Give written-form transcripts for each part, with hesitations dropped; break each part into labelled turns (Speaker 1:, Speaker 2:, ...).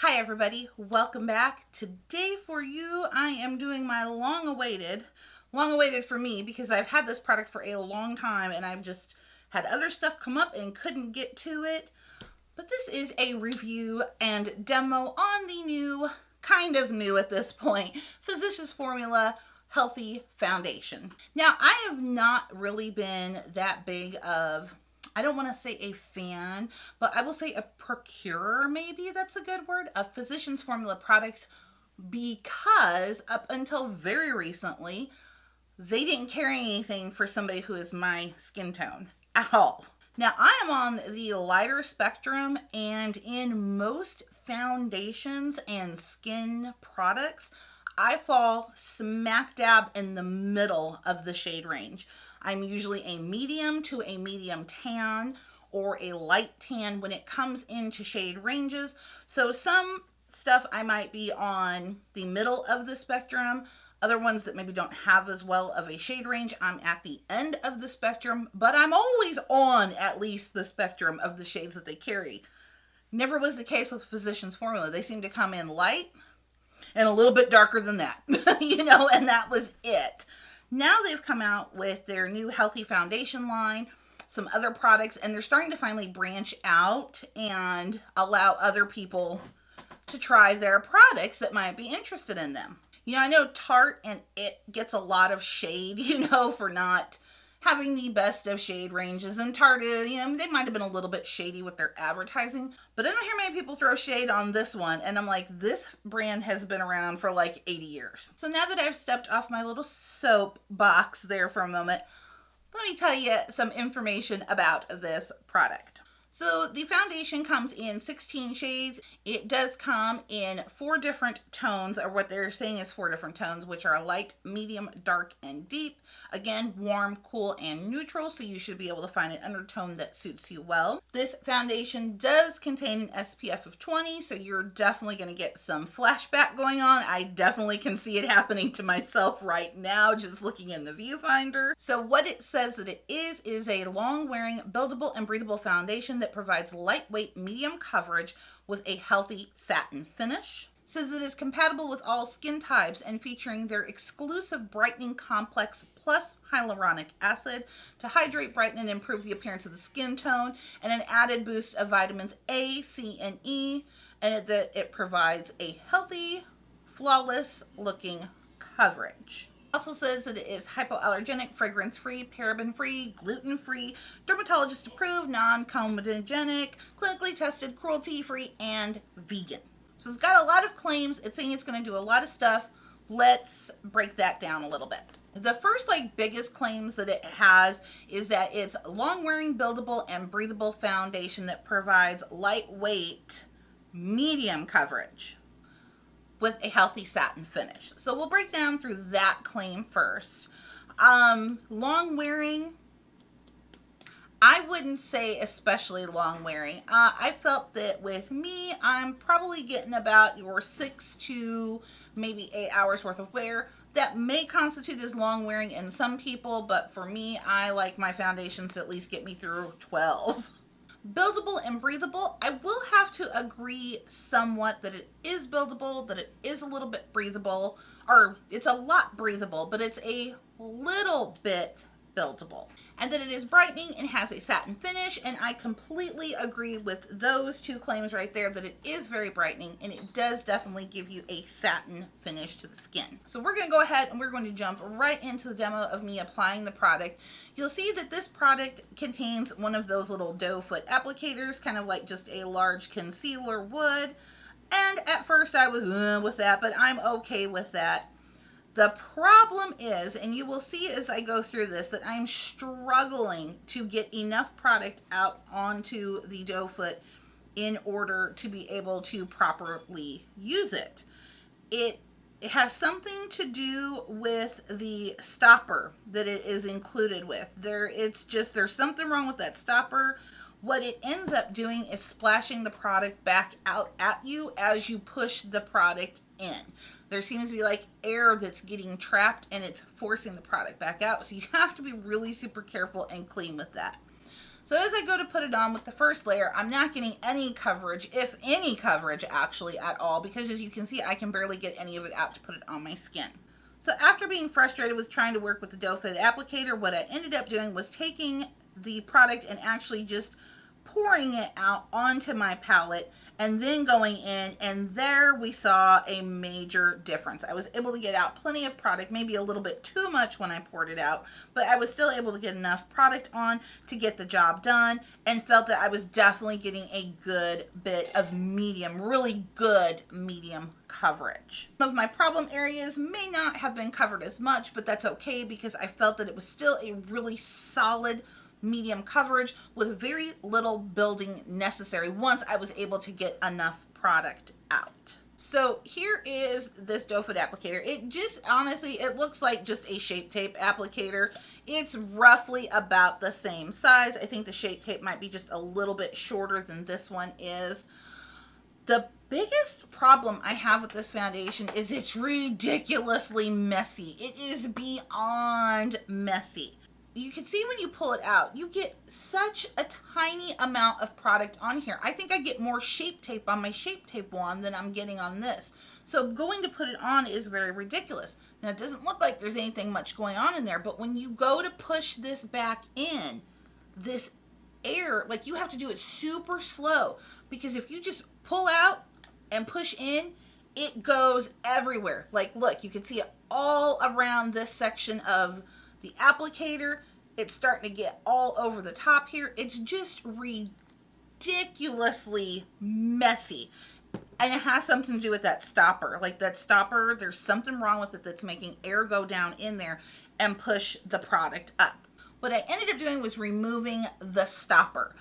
Speaker 1: Hi everybody, welcome back. Today for you, I am doing my long awaited for me because I've had this product for a long time and I've just had other stuff come up and couldn't get to it. But this is a review and demo on the new, kind of new at this point, Physicians Formula Healthy Foundation. Now, I have not really been that big of, I don't want to say a fan, but I will say a procurer, maybe that's a good word, of Physicians Formula products because up until very recently, they didn't carry anything for somebody who is my skin tone at all. Now, I am on the lighter spectrum, and in most foundations and skin products, I fall smack dab in the middle of the shade range. I'm usually a medium to a medium tan or a light tan when it comes into shade ranges. So some stuff I might be on the middle of the spectrum. Other ones that maybe don't have as well of a shade range, I'm at the end of the spectrum, but I'm always on at least the spectrum of the shades that they carry. Never was the case with Physicians Formula. They seem to come in light and a little bit darker than that, and that was it. Now they've come out with their new Healthy Foundation line, some other products, and they're starting to finally branch out and allow other people to try their products that might be interested in them. I know Tarte and It gets a lot of shade, for not having the best of shade ranges. And Tarte, they might have been a little bit shady with their advertising. But I don't hear many people throw shade on this one. And I'm like, this brand has been around for like 80 years. So now that I've stepped off my little soap box there for a moment, let me tell you some information about this product. So the foundation comes in 16 shades. It does come in 4 different tones, or what they're saying is 4 different tones, which are light, medium, dark, and deep. Again, warm, cool, and neutral, so you should be able to find an undertone that suits you well. This foundation does contain an SPF of 20, so you're definitely going to get some flashback going on. I definitely can see it happening to myself right now, just looking in the viewfinder. So what it says that it is a long-wearing, buildable, and breathable foundation that provides lightweight medium coverage with a healthy satin finish. Says it is compatible with all skin types and featuring their exclusive brightening complex plus hyaluronic acid to hydrate, brighten, and improve the appearance of the skin tone, and an added boost of vitamins A, C, and E, and that it provides a healthy, flawless looking coverage. Also says that it is hypoallergenic, fragrance-free, paraben-free, gluten-free, dermatologist-approved, non-comedogenic, clinically tested, cruelty-free, and vegan. So it's got a lot of claims. It's saying it's going to do a lot of stuff. Let's break that down a little bit. The first, biggest claims that it has is that it's long-wearing, buildable, and breathable foundation that provides lightweight, medium coverage with a healthy satin finish. So we'll break down through that claim first. Long wearing, I wouldn't say especially long wearing. I felt that with me, I'm probably getting about your 6 to maybe 8 hours worth of wear. That may constitute as long wearing in some people, but for me, I like my foundations to at least get me through 12. Buildable and breathable, I will have to agree somewhat that it is buildable, that it is a little bit breathable, or it's a lot breathable, but it's a little bit buildable. And that it is brightening and has a satin finish, and I completely agree with those 2 claims right there, that it is very brightening and it does definitely give you a satin finish to the skin. So we're going to go ahead and we're going to jump right into the demo of me applying the product. You'll see that this product contains one of those little doe foot applicators, kind of like just a large concealer would. And at first I was with that, but I'm okay with that. The problem is, and you will see as I go through this, that I'm struggling to get enough product out onto the doe foot in order to be able to properly use it. It has something to do with the stopper that it is included with. There's something wrong with that stopper. What it ends up doing is splashing the product back out at you as you push the product in. There seems to be air that's getting trapped and it's forcing the product back out. So you have to be really super careful and clean with that. So as I go to put it on with the first layer, I'm not getting any coverage, if any coverage actually at all, because as you can see, I can barely get any of it out to put it on my skin. So after being frustrated with trying to work with the doe foot applicator, what I ended up doing was taking the product and actually just pouring it out onto my palette and then going in, and there we saw a major difference. I was able to get out plenty of product, maybe a little bit too much when I poured it out, but I was still able to get enough product on to get the job done, and felt that I was definitely getting a good bit of medium, really good medium coverage. Some of my problem areas may not have been covered as much, but that's okay because I felt that it was still a really solid medium coverage with very little building necessary once I was able to get enough product out. So here is this doe foot applicator. It just, honestly, it looks like just a Shape Tape applicator. It's roughly about the same size. I think the Shape Tape might be just a little bit shorter than this one is. The biggest problem I have with this foundation is it's ridiculously messy. It is beyond messy. You can see when you pull it out, you get such a tiny amount of product on here. I think I get more Shape Tape on my Shape Tape wand than I'm getting on this. So going to put it on is very ridiculous. Now it doesn't look like there's anything much going on in there, but when you go to push this back in, this air, like you have to do it super slow, because if you just pull out and push in, it goes everywhere. Like look, you can see it all around this section of the applicator. It's starting to get all over the top here. It's just ridiculously messy. And it has something to do with that stopper. Like that stopper, there's something wrong with it that's making air go down in there and push the product up. What I ended up doing was removing the stopper.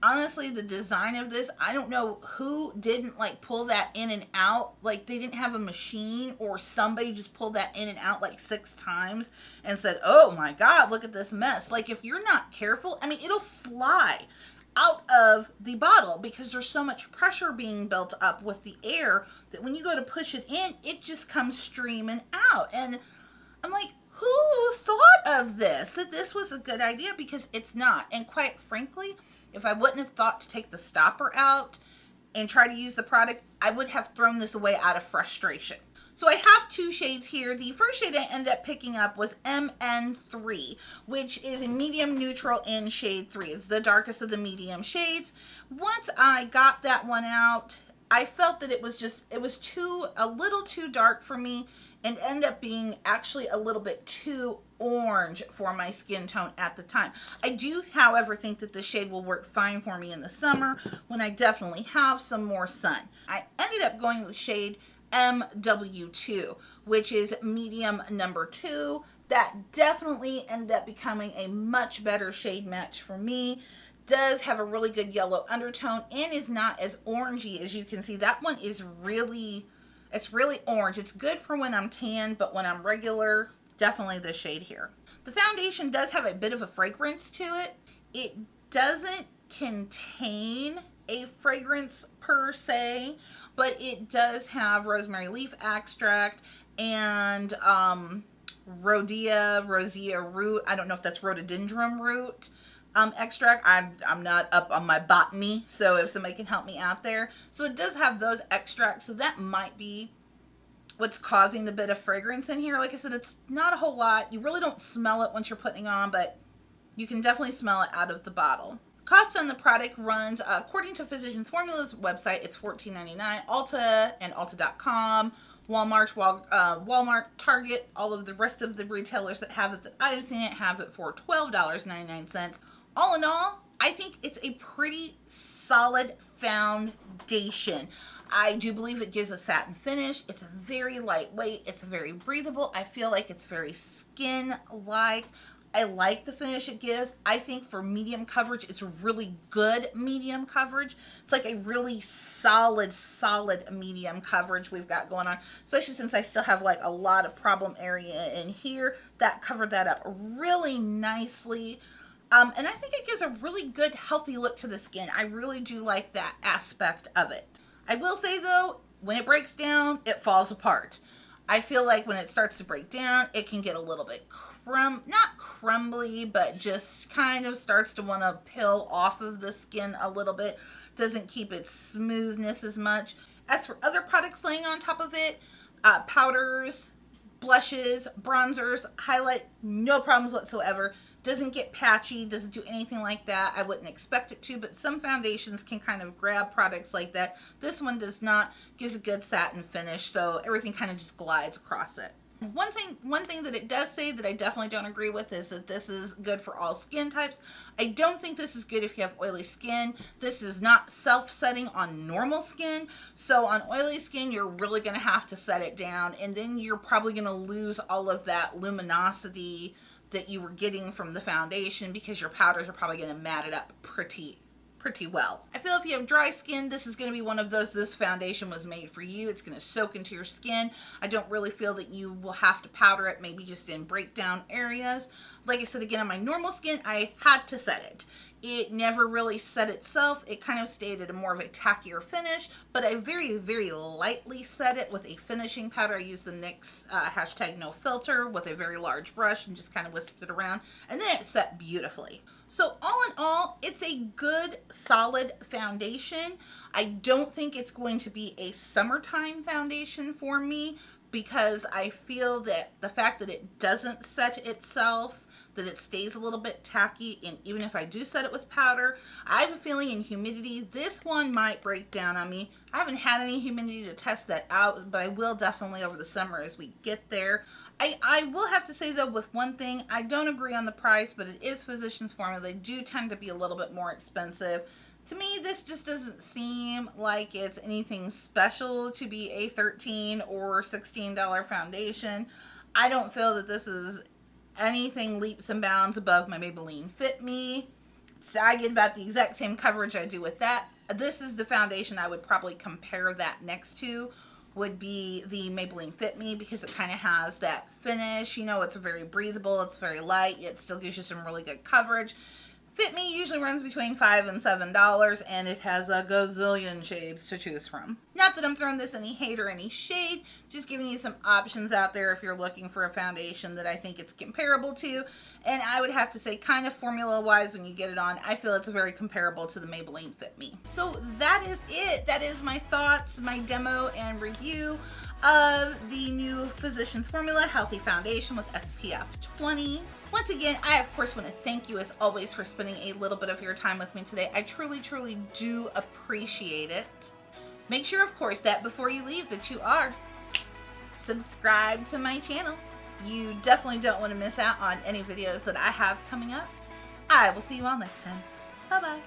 Speaker 1: Honestly, the design of this, I don't know who didn't like pull that in and out. Like they didn't have a machine, or somebody just pulled that in and out like 6 times and said, oh my God, look at this mess. Like if you're not careful, I mean, it'll fly out of the bottle because there's so much pressure being built up with the air that when you go to push it in, it just comes streaming out. And I'm like, who thought of this? That this was a good idea? Because it's not. And quite frankly, if I wouldn't have thought to take the stopper out and try to use the product, I would have thrown this away out of frustration. So I have 2 shades here. The first shade I ended up picking up was MN3, which is a medium neutral in shade 3. It's the darkest of the medium shades. Once I got that one out, I felt that it was a little too dark for me, and ended up being actually a little bit too orange for my skin tone at the time. I do, however, think that this shade will work fine for me in the summer when I definitely have some more sun. I ended up going with shade MW2, which is medium number 2. That definitely ended up becoming a much better shade match for me. Does have a really good yellow undertone and is not as orangey as you can see. That one is really, it's really orange. It's good for when I'm tan, but when I'm regular, definitely this shade here. The foundation does have a bit of a fragrance to it. It doesn't contain a fragrance per se, but it does have rosemary leaf extract and rosea root. I don't know if that's rhododendron root extract. I'm not up on my botany, so if somebody can help me out there. So it does have those extracts, so that might be what's causing the bit of fragrance in here. Like I said, it's not a whole lot. You really don't smell it once you're putting it on, but you can definitely smell it out of the bottle. Cost on the product runs, according to Physicians Formula's website, it's $14.99. Ulta and Ulta.com, Walmart, Target, all of the rest of the retailers that have it that I've seen it have it for $12.99. All in all, I think it's a pretty solid foundation. I do believe it gives a satin finish. It's very lightweight. It's very breathable. I feel like it's very skin-like. I like the finish it gives. I think for medium coverage, it's really good medium coverage. It's like a really solid medium coverage we've got going on, especially since I still have like a lot of problem area in here. That covered that up really nicely. And I think it gives a really good, healthy look to the skin. I really do like that aspect of it. I will say though, when it breaks down, it falls apart. I feel like when it starts to break down, it can get a little bit not crumbly, but just kind of starts to want to peel off of the skin a little bit. Doesn't keep its smoothness as much. As for other products laying on top of it, powders, blushes, bronzers, highlight, no problems whatsoever. Doesn't get patchy, doesn't do anything like that. I wouldn't expect it to, but some foundations can kind of grab products like that. This one does not. Gives a good satin finish, so everything kind of just glides across it. One thing that it does say that I definitely don't agree with is that this is good for all skin types. I don't think this is good if you have oily skin. This is not self-setting on normal skin. So on oily skin, you're really going to have to set it down, and then you're probably going to lose all of that luminosity that you were getting from the foundation because your powders are probably going to mat it up pretty well. I feel if you have dry skin, this is going to be one of those, this foundation was made for you. It's going to soak into your skin. I don't really feel that you will have to powder it, maybe just in breakdown areas. Like I said, again, on my normal skin, I had to set it. It never really set itself. It kind of stayed at a more of a tackier finish, but I very, very lightly set it with a finishing powder. I used the NYX #NoFilter with a very large brush and just kind of whisked it around, and then it set beautifully. So all in all, it's a good, solid foundation. I don't think it's going to be a summertime foundation for me because I feel that the fact that it doesn't set itself, that it stays a little bit tacky, and even if I do set it with powder, I have a feeling in humidity, this one might break down on me. I haven't had any humidity to test that out, but I will definitely over the summer as we get there. I will have to say though, with one thing, I don't agree on the price, but it is Physicians Formula. They do tend to be a little bit more expensive. To me, this just doesn't seem like it's anything special to be a $13 or $16 foundation. I don't feel that this is anything leaps and bounds above my Maybelline Fit Me. So I get about the exact same coverage I do with that. This is the foundation I would probably compare that next to, would be the Maybelline Fit Me, because it kind of has that finish. You know, it's very breathable, it's very light, it still gives you some really good coverage. Fit Me usually runs between $5 and $7, and it has a gazillion shades to choose from. Not that I'm throwing this any hate or any shade, just giving you some options out there if you're looking for a foundation that I think it's comparable to. And I would have to say, kind of formula-wise, when you get it on, I feel it's very comparable to the Maybelline Fit Me. So that is it. That is my thoughts, my demo and review of the new Physicians Formula Healthy Foundation with SPF 20. Once again, I of course want to thank you as always for spending a little bit of your time with me today. I truly, truly do appreciate it. Make sure, of course, that before you leave that you are subscribed to my channel. You definitely don't want to miss out on any videos that I have coming up. I will see you all next time. Bye-bye.